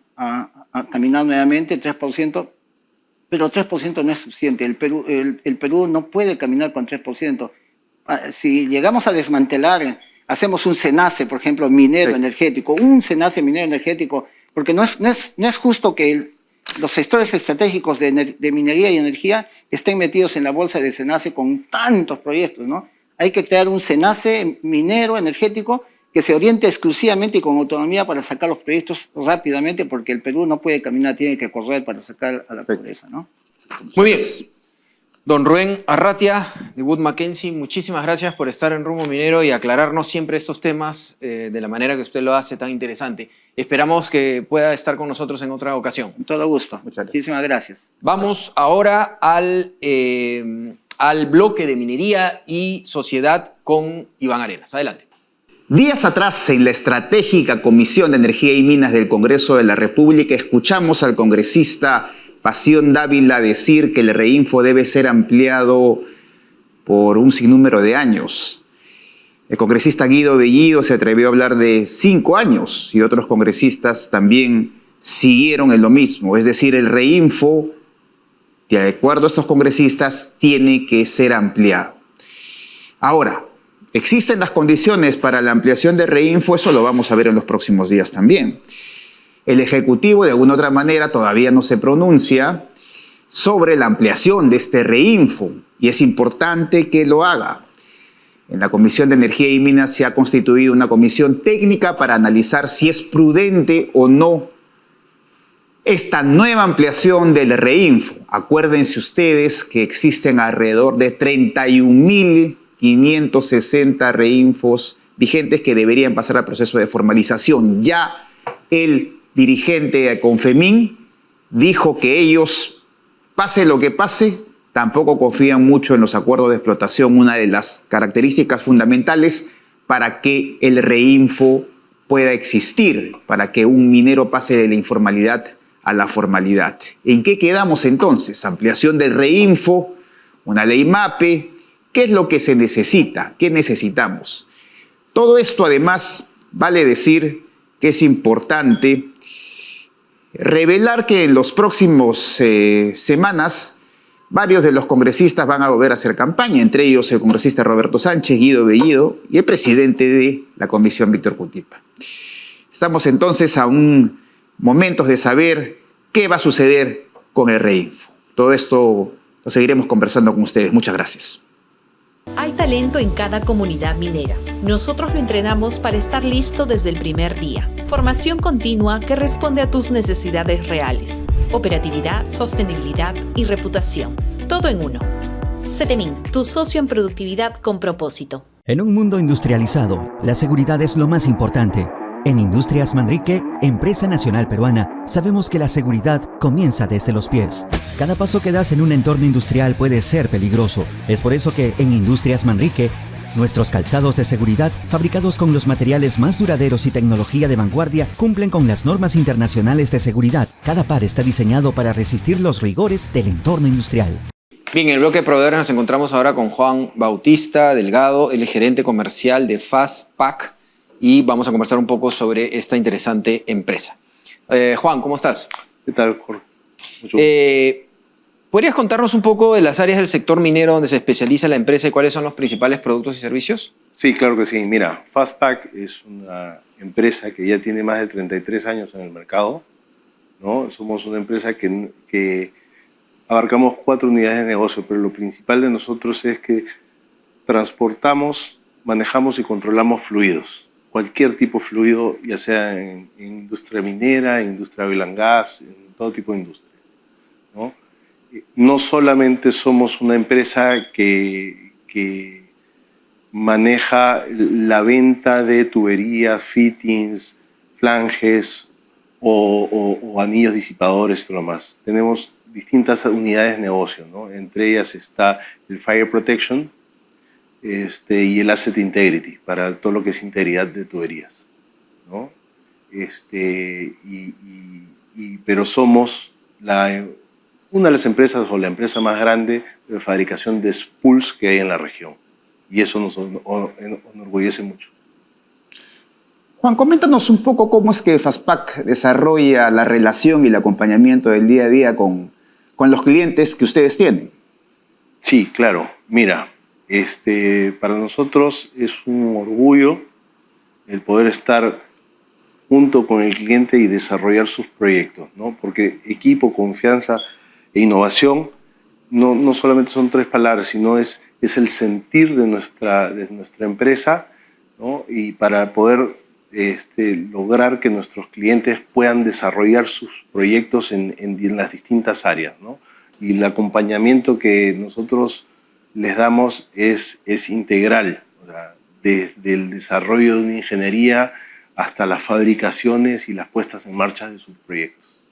Speaker 7: caminar nuevamente, 3%, pero 3% no es suficiente. El Perú no puede caminar con 3%. Si llegamos a desmantelar, hacemos un SENACE, por ejemplo, minero energético, un SENACE minero energético, porque no es justo que los sectores estratégicos de minería y energía estén metidos en la bolsa de SENACE con tantos proyectos, ¿no? Hay que crear un SENACE minero energético que se oriente exclusivamente y con autonomía para sacar los proyectos rápidamente, porque el Perú no puede caminar, tiene que correr para sacar a la pobreza, ¿no?
Speaker 1: Muy bien. Don Rubén Arratia, de Wood Mackenzie, muchísimas gracias por estar en Rumbo Minero y aclararnos siempre estos temas de la manera que usted lo hace tan interesante. Esperamos que pueda estar con nosotros en otra ocasión.
Speaker 7: Con todo gusto.
Speaker 2: Muchas gracias.
Speaker 7: Muchísimas gracias.
Speaker 1: Vamos ahora al bloque de minería y sociedad con Iván Arenas. Adelante.
Speaker 2: Días atrás, en la estratégica Comisión de Energía y Minas del Congreso de la República, escuchamos al congresista Pasión Dávila decir que el REINFO debe ser ampliado por un sinnúmero de años. El congresista Guido Bellido se atrevió a hablar de 5 años y otros congresistas también siguieron en lo mismo. Es decir, el REINFO, de acuerdo a estos congresistas, tiene que ser ampliado. Ahora, ¿existen las condiciones para la ampliación de REINFO? Eso lo vamos a ver en los próximos días también. El Ejecutivo, de alguna otra manera, todavía no se pronuncia sobre la ampliación de este REINFO y es importante que lo haga. En la Comisión de Energía y Minas se ha constituido una comisión técnica para analizar si es prudente o no esta nueva ampliación del REINFO. Acuérdense ustedes que existen alrededor de 31.560 REINFOs vigentes que deberían pasar al proceso de formalización. Ya el dirigente de Confemín dijo que ellos, pase lo que pase, tampoco confían mucho en los acuerdos de explotación, una de las características fundamentales para que el REINFO pueda existir, para que un minero pase de la informalidad a la formalidad. ¿En qué quedamos entonces? Ampliación del REINFO, una ley MAPE. ¿Qué es lo que se necesita? ¿Qué necesitamos? Todo esto, además, vale decir que es importante revelar que en los próximos semanas varios de los congresistas van a volver a hacer campaña, entre ellos el congresista Roberto Sánchez, Guido Bellido y el presidente de la comisión, Víctor Cutipa. Estamos entonces a un momento de saber qué va a suceder con el REINFO. Todo esto lo seguiremos conversando con ustedes. Muchas gracias.
Speaker 8: Hay talento en cada comunidad minera. Nosotros lo entrenamos para estar listo desde el primer día. Formación continua que responde a tus necesidades reales. Operatividad, sostenibilidad y reputación. Todo en uno. CETEMIN, tu socio en productividad con propósito.
Speaker 5: En un mundo industrializado, la seguridad es lo más importante. En Industrias Manrique, empresa nacional peruana, sabemos que la seguridad comienza desde los pies. Cada paso que das en un entorno industrial puede ser peligroso. Es por eso que en Industrias Manrique, nuestros calzados de seguridad, fabricados con los materiales más duraderos y tecnología de vanguardia, cumplen con las normas internacionales de seguridad. Cada par está diseñado para resistir los rigores del entorno industrial.
Speaker 1: Bien, en el bloque de proveedores nos encontramos ahora con Juan Bautista Delgado, el gerente comercial de Fastpack, y vamos a conversar un poco sobre esta interesante empresa. Juan, ¿cómo estás?
Speaker 9: ¿Qué tal, Jorge?
Speaker 1: ¿Podrías contarnos un poco de las áreas del sector minero donde se especializa la empresa y cuáles son los principales productos y servicios?
Speaker 9: Sí, claro que sí. Mira, Fastpack es una empresa que ya tiene más de 33 años en el mercado, ¿no? Somos una empresa que abarcamos 4 unidades de negocio, pero lo principal de nosotros es que transportamos, manejamos y controlamos fluidos. Cualquier tipo de fluido, ya sea en industria minera, en industria oil and gas, en todo tipo de industria, ¿no? No solamente somos una empresa que maneja la venta de tuberías, fittings, flanges o anillos disipadores y todo lo más. Tenemos distintas unidades de negocio, ¿no? Entre ellas está el Fire Protection y el Asset Integrity, para todo lo que es integridad de tuberías, ¿no? Pero somos una de las empresas o la empresa más grande de fabricación de spools que hay en la región. Y eso nos enorgullece mucho.
Speaker 2: Juan, coméntanos un poco cómo es que FASPAC desarrolla la relación y el acompañamiento del día a día con los clientes que ustedes tienen.
Speaker 9: Sí, claro. Mira, para nosotros es un orgullo el poder estar junto con el cliente y desarrollar sus proyectos, ¿no? Porque equipo, confianza e innovación no solamente son 3 palabras, sino es el sentir de nuestra empresa, ¿no? Y para poder lograr que nuestros clientes puedan desarrollar sus proyectos en las distintas áreas, ¿no? Y el acompañamiento que nosotros les damos es integral, o sea, desde el desarrollo de una ingeniería hasta las fabricaciones y las puestas en marcha de sus proyectos.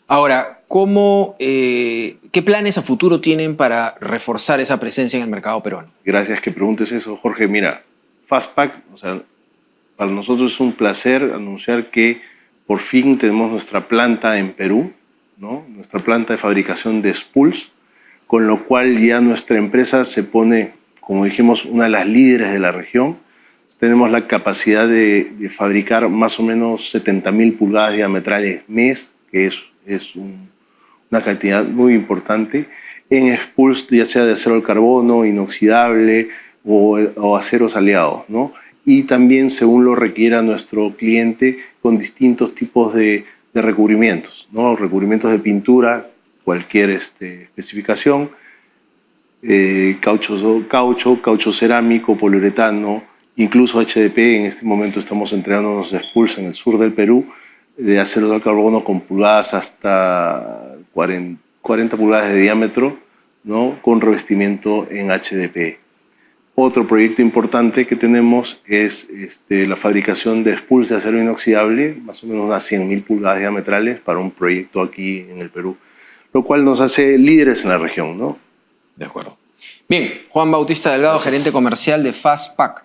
Speaker 1: Ahora, ¿qué planes a futuro tienen para reforzar esa presencia en el mercado peruano?
Speaker 9: Gracias que preguntes eso, Jorge. Mira, FASPAC, o sea, para nosotros es un placer anunciar que por fin tenemos nuestra planta en Perú, ¿no? Nuestra planta de fabricación de spools, con lo cual ya nuestra empresa se pone, como dijimos, una de las líderes de la región. Tenemos la capacidad de fabricar más o menos 70.000 pulgadas diametrales mes, que es una cantidad muy importante, en spools, ya sea de acero al carbono, inoxidable o aceros aliados, ¿no? Y también, según lo requiera nuestro cliente, con distintos tipos de recubrimientos, ¿no? Recubrimientos de pintura, cualquier especificación, caucho cerámico, poliuretano, incluso HDP. En este momento estamos entregando unos spools en el sur del Perú de acero al carbono con pulgadas hasta 40 pulgadas de diámetro, ¿no? Con revestimiento en HDP. Otro proyecto importante que tenemos es la fabricación de spools de acero inoxidable, más o menos unas 100.000 pulgadas diametrales para un proyecto aquí en el Perú, lo cual nos hace líderes en la región, ¿no?
Speaker 1: De acuerdo. Bien, Juan Bautista Delgado, gerente comercial de FASPAC.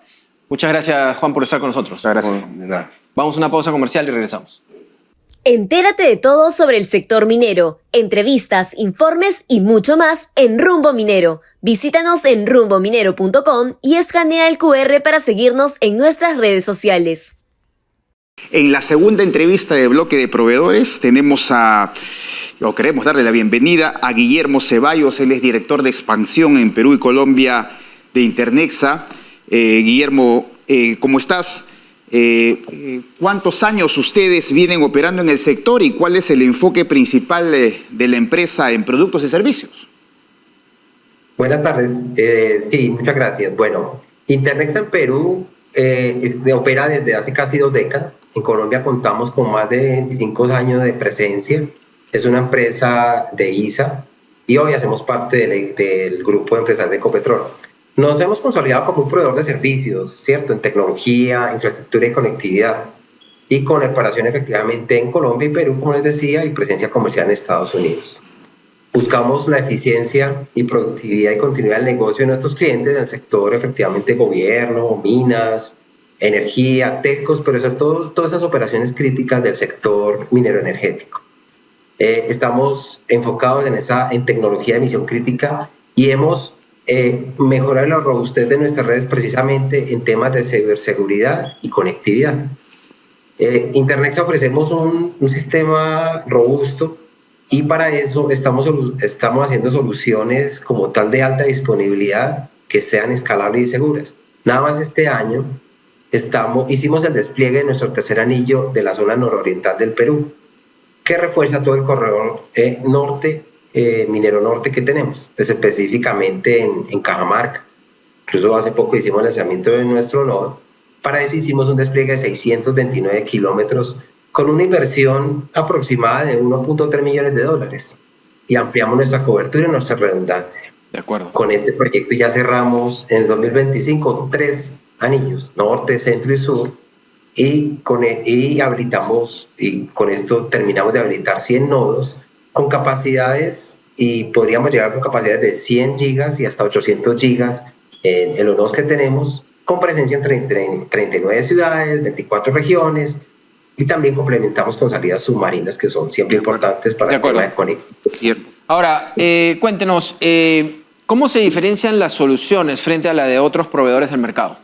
Speaker 1: Muchas gracias, Juan, por estar con nosotros.
Speaker 2: Muchas gracias.
Speaker 9: De nada.
Speaker 1: Vamos a una pausa comercial y regresamos.
Speaker 3: Entérate de todo sobre el sector minero, entrevistas, informes y mucho más en Rumbo Minero. Visítanos en rumbominero.com y escanea el QR para seguirnos en nuestras redes sociales.
Speaker 2: En la segunda entrevista de Bloque de Proveedores queremos darle la bienvenida a Guillermo Ceballos. Él es director de expansión en Perú y Colombia de Internexa. Guillermo, ¿cómo estás? ¿Cuántos años ustedes vienen operando en el sector y cuál es el enfoque principal de la empresa en productos y servicios?
Speaker 10: Buenas tardes. Sí, muchas gracias. Bueno, Internexa en Perú opera desde hace casi 2 décadas. En Colombia contamos con más de 25 años de presencia. Es una empresa de ISA y hoy hacemos parte del grupo empresarial de Ecopetrol. Nos hemos consolidado como un proveedor de servicios, ¿cierto? En tecnología, infraestructura y conectividad. Y con operación efectivamente en Colombia y Perú, como les decía, y presencia comercial en Estados Unidos. Buscamos la eficiencia y productividad y continuidad del negocio de nuestros clientes en el sector efectivamente gobierno, minas, energía, telcos, pero sobre todo todas esas operaciones críticas del sector minero energético. Estamos enfocados en tecnología de misión crítica y hemos mejorado la robustez de nuestras redes precisamente en temas de ciberseguridad y conectividad. Internexa ofrecemos un sistema robusto y para eso estamos haciendo soluciones como tal de alta disponibilidad que sean escalables y seguras. Nada más este año hicimos el despliegue de nuestro tercer anillo de la zona nororiental del Perú, que refuerza todo el corredor minero norte que tenemos, específicamente en Cajamarca. Incluso hace poco hicimos el lanzamiento de nuestro nodo. Para eso hicimos un despliegue de 629 kilómetros con una inversión aproximada de $1.3 millones y ampliamos nuestra cobertura y nuestra redundancia.
Speaker 1: De acuerdo.
Speaker 10: Con este proyecto ya cerramos en el 2025 3 anillos, norte, centro y sur, y con esto terminamos de habilitar 100 nodos con capacidades, y podríamos llegar con capacidades de 100 gigas y hasta 800 gigas en los nodos que tenemos, con presencia en 39 ciudades, 24 regiones, y también complementamos con salidas submarinas que son siempre importantes para el tema de conectividad.
Speaker 1: Ahora, cuéntenos, ¿cómo se diferencian las soluciones frente a la de otros proveedores del mercado?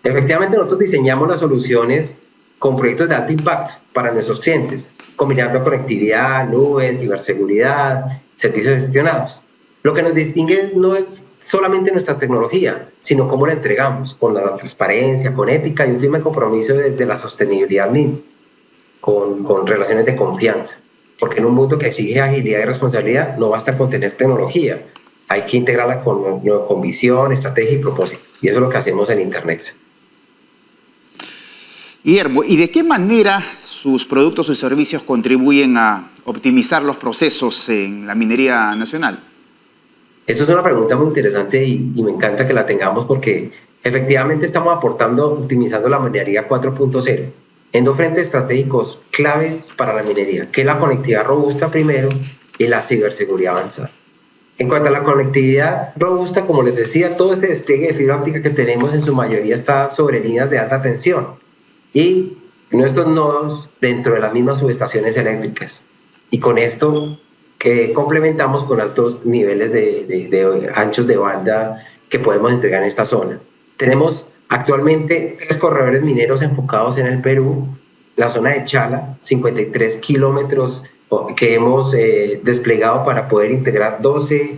Speaker 10: Efectivamente, nosotros diseñamos las soluciones con proyectos de alto impacto para nuestros clientes, combinando conectividad, nubes, ciberseguridad, servicios gestionados. Lo que nos distingue no es solamente nuestra tecnología, sino cómo la entregamos, con la transparencia, con ética y un firme compromiso de la sostenibilidad misma, con relaciones de confianza. Porque en un mundo que exige agilidad y responsabilidad, no basta con tener tecnología, hay que integrarla con visión, estrategia y propósito. Y eso es lo que hacemos en Internet.
Speaker 2: Guillermo, ¿y de qué manera sus productos y servicios contribuyen a optimizar los procesos en la minería nacional?
Speaker 10: Eso es una pregunta muy interesante y me encanta que la tengamos porque efectivamente estamos aportando, optimizando la minería 4.0 en dos frentes estratégicos claves para la minería, que es la conectividad robusta primero y la ciberseguridad avanzada. En cuanto a la conectividad robusta, como les decía, todo ese despliegue de fibra óptica que tenemos en su mayoría está sobre líneas de alta tensión y nuestros nodos dentro de las mismas subestaciones eléctricas. Y con esto que complementamos con altos niveles de anchos de banda que podemos entregar en esta zona. Tenemos actualmente 3 corredores mineros enfocados en el Perú, la zona de Chala, 53 kilómetros que hemos desplegado para poder integrar 12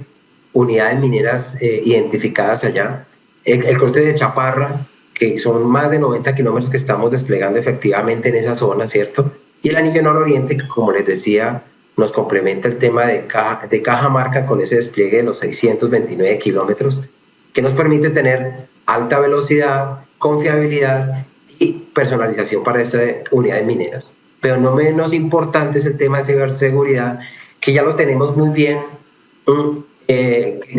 Speaker 10: unidades mineras identificadas allá. El cruce de Chaparra, que son más de 90 kilómetros que estamos desplegando efectivamente en esa zona, ¿cierto? Y el anillo nororiente, que como les decía, nos complementa el tema de Cajamarca con ese despliegue de los 629 kilómetros, que nos permite tener alta velocidad, confiabilidad y personalización para esas unidades mineras. Pero no menos importante es el tema de ciberseguridad, que ya lo tenemos muy bien,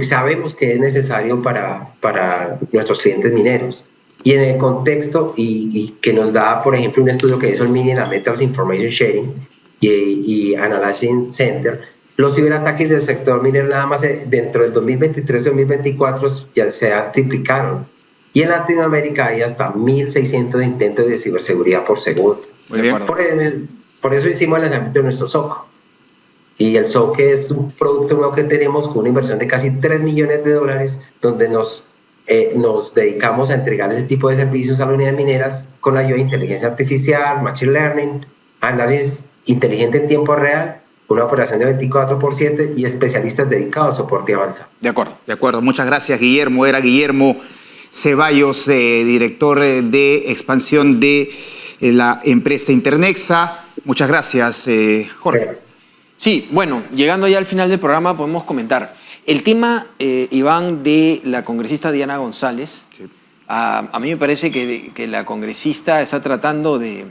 Speaker 10: sabemos que es necesario para nuestros clientes mineros. Y en el contexto, y que nos da, por ejemplo, un estudio que hizo el Mining Metals Information Sharing y Analysis Center, los ciberataques del sector minero nada más dentro del 2023 y 2024 ya se triplicaron. Y en Latinoamérica hay hasta 1.600 intentos de ciberseguridad por segundo. Por eso hicimos el lanzamiento de nuestro SOC. Y el SOC es un producto nuevo que tenemos con una inversión de casi $3 millones, donde nos dedicamos a entregar ese tipo de servicios a las unidades mineras con la ayuda de inteligencia artificial, machine learning, análisis inteligente en tiempo real, una operación de 24/7 y especialistas dedicados a soporte avanzado.
Speaker 2: De acuerdo. Muchas gracias, Guillermo. Era Guillermo Ceballos, director de expansión de la empresa Internexa. Muchas gracias, Jorge.
Speaker 1: Sí, bueno, llegando ya al final del programa podemos comentar. El tema, Iván, de la congresista Diana González, sí. A mí me parece que la congresista está tratando de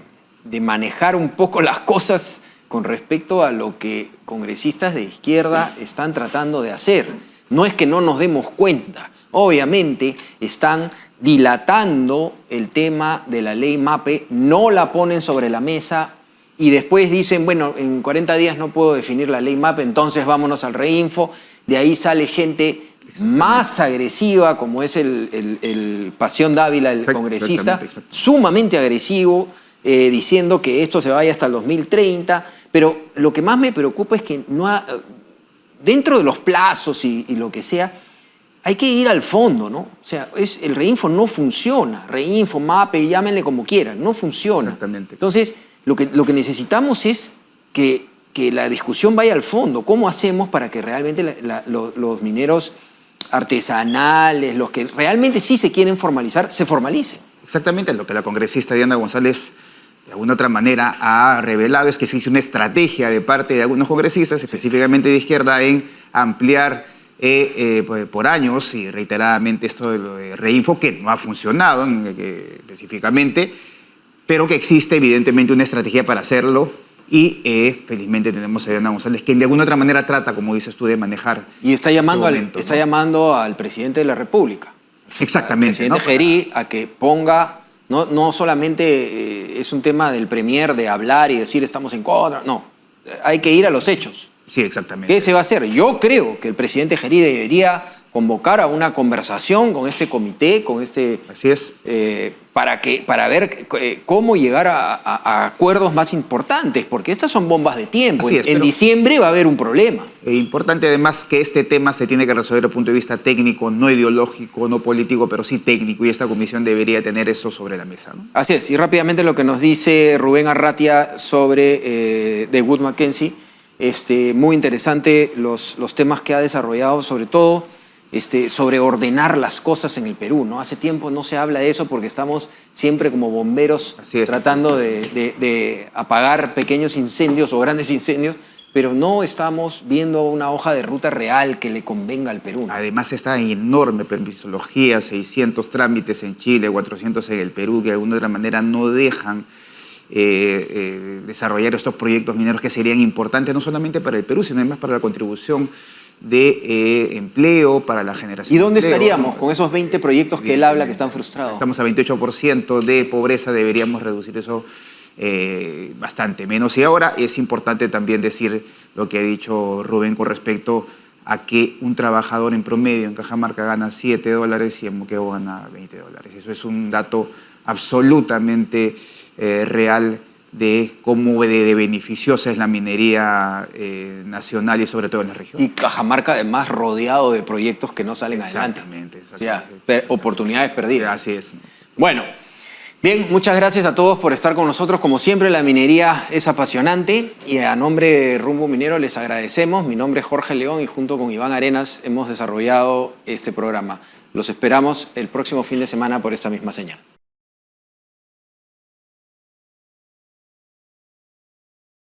Speaker 1: manejar un poco las cosas con respecto a lo que congresistas de izquierda están tratando de hacer. No es que no nos demos cuenta. Obviamente están dilatando el tema de la ley MAPE, no la ponen sobre la mesa y después dicen, bueno, en 40 días no puedo definir la ley MAPE, entonces vámonos al reinfo. De ahí sale gente más agresiva, como es el Pasión Dávila, el congresista, sumamente agresivo, diciendo que esto se vaya hasta el 2030. Pero lo que más me preocupa es que dentro de los plazos y lo que sea, hay que ir al fondo, ¿no? O sea, el reinfo no funciona. Reinfo, MAPE, llámenle como quieran, no funciona.
Speaker 2: Exactamente.
Speaker 1: Entonces, lo que necesitamos es que la discusión vaya al fondo. ¿Cómo hacemos para que realmente los mineros artesanales, los que realmente sí se quieren formalizar, se formalicen?
Speaker 2: Exactamente, lo que la congresista Diana González de alguna otra manera ha revelado es que existe una estrategia de parte de algunos congresistas, específicamente de izquierda, en ampliar por años y reiteradamente esto de reinfo, que no ha funcionado específicamente, pero que existe evidentemente una estrategia para hacerlo. Y felizmente tenemos a Diana González, que de alguna otra manera trata, como dices tú, de manejar.
Speaker 1: Y está llamando al presidente de la República.
Speaker 2: Exactamente.
Speaker 1: Al presidente Gerí a que ponga, no solamente es un tema del premier de hablar y decir estamos en contra, no. Hay que ir a los hechos.
Speaker 2: Sí, exactamente.
Speaker 1: ¿Qué se va a hacer? Yo creo que el presidente Gerí debería convocar a una conversación con este comité, con este...
Speaker 2: Así es.
Speaker 1: Para ver cómo llegar a acuerdos más importantes, porque estas son bombas de tiempo.
Speaker 2: Así es,
Speaker 1: en diciembre va a haber un problema.
Speaker 2: Importante además que este tema se tiene que resolver desde el punto de vista técnico, no ideológico, no político, pero sí técnico, y esta comisión debería tener eso sobre la mesa, ¿no?
Speaker 1: Así es, y rápidamente lo que nos dice Rubén Arratia sobre de Wood Mackenzie, muy interesante los temas que ha desarrollado, sobre todo sobre ordenar las cosas en el Perú, ¿no? Hace tiempo no se habla de eso porque estamos siempre como bomberos tratando de apagar pequeños incendios o grandes incendios, pero no estamos viendo una hoja de ruta real que le convenga al Perú, ¿no?
Speaker 2: Además esta enorme permisología, 600 trámites en Chile, 400 en el Perú, que de alguna otra manera no dejan desarrollar estos proyectos mineros que serían importantes no solamente para el Perú, sino además para la contribución de empleo, para la generación.
Speaker 1: ¿Y dónde
Speaker 2: de empleo,
Speaker 1: estaríamos
Speaker 2: ¿no?
Speaker 1: con esos 20 proyectos que él habla que están frustrados?
Speaker 2: Estamos a 28% de pobreza, deberíamos reducir eso bastante menos. Y ahora es importante también decir lo que ha dicho Rubén con respecto a que un trabajador en promedio en Cajamarca gana $7 y en Moquegua gana $20. Eso es un dato absolutamente real de cómo de beneficiosa es la minería nacional y sobre todo en la región.
Speaker 1: Y Cajamarca además rodeado de proyectos que no salen adelante.
Speaker 2: Exactamente.
Speaker 1: O sea, oportunidades perdidas.
Speaker 2: Así es.
Speaker 1: Bueno, bien, muchas gracias a todos por estar con nosotros. Como siempre, la minería es apasionante y a nombre de Rumbo Minero les agradecemos. Mi nombre es Jorge León y junto con Iván Arenas hemos desarrollado este programa. Los esperamos el próximo fin de semana por esta misma señal.